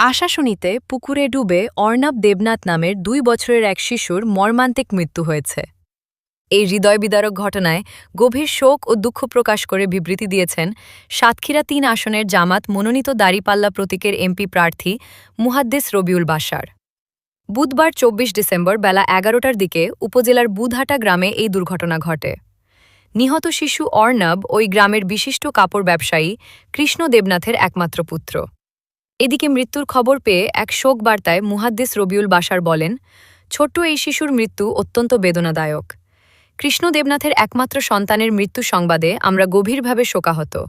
আশাশুনিতে পুকুরে ডুবে অর্ণব দেবনাথ নামের ২ বছরের এক শিশুর মর্মান্তিক মৃত্যু হয়েছে। এই হৃদয়বিদারক ঘটনায় গভীর শোক ও দুঃখ প্রকাশ করে বিবৃতি দিয়েছেন সাতক্ষীরা-৩ আসনের জামাত মনোনীত দাঁড়িপাল্লা প্রতীকের এমপি প্রার্থী মুহাদ্দিস রবিউল বাশার। বুধবার ২৪ ডিসেম্বর বেলা ১১টার দিকে উপজেলার বুধহাটা গ্রামে এই দুর্ঘটনা ঘটে। নিহত শিশু অর্ণব ওই গ্রামের বিশিষ্ট কাপড় ব্যবসায়ী কৃষ্ণ দেবনাথের একমাত্র পুত্র। এদিকে মৃত্যুর খবর পেয়ে এক শোক বার্তায় মুহাদ্দিস রবিউল বাশার বলেন, ছোট্ট এই শিশুর মৃত্যু অত্যন্ত বেদনাদায়ক। কৃষ্ণ দেবনাথের একমাত্র সন্তানের মৃত্যু সংবাদে আমরা গভীরভাবে শোকাহত।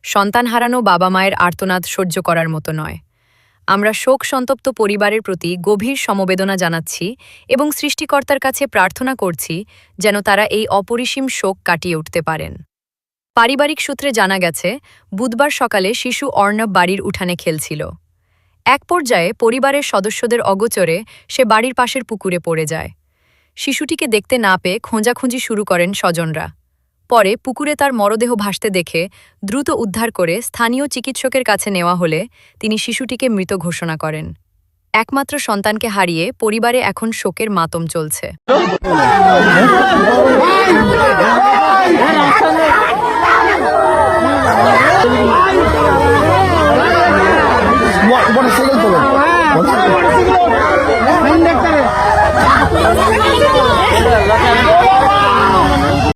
সন্তান হারানো বাবা মায়ের আর্তনাদ সহ্য করার মতো নয়। আমরা শোক সন্তপ্ত পরিবারের প্রতি গভীর সমবেদনা জানাচ্ছি এবং সৃষ্টিকর্তার কাছে প্রার্থনা করছি যেন তারা এই অপরিসীম শোক কাটিয়ে উঠতে পারেন। পারিবারিক সূত্রে জানা গেছে, বুধবার সকালে শিশু অর্ণব বাড়ির উঠানে খেলছিল। এক পর্যায়ে পরিবারের সদস্যদের অগোচরে সে বাড়ির পাশের পুকুরে পড়ে যায়। শিশুটিকে দেখতে না পেয়ে খোঁজাখুঁজি শুরু করেন স্বজনরা। পরে পুকুরে তার মরদেহ ভাসতে দেখে দ্রুত উদ্ধার করে স্থানীয় চিকিৎসকের কাছে নেওয়া হলে তিনি শিশুটিকে মৃত ঘোষণা করেন। একমাত্র সন্তানকে হারিয়ে পরিবারে এখন শোকের মাতম চলছে।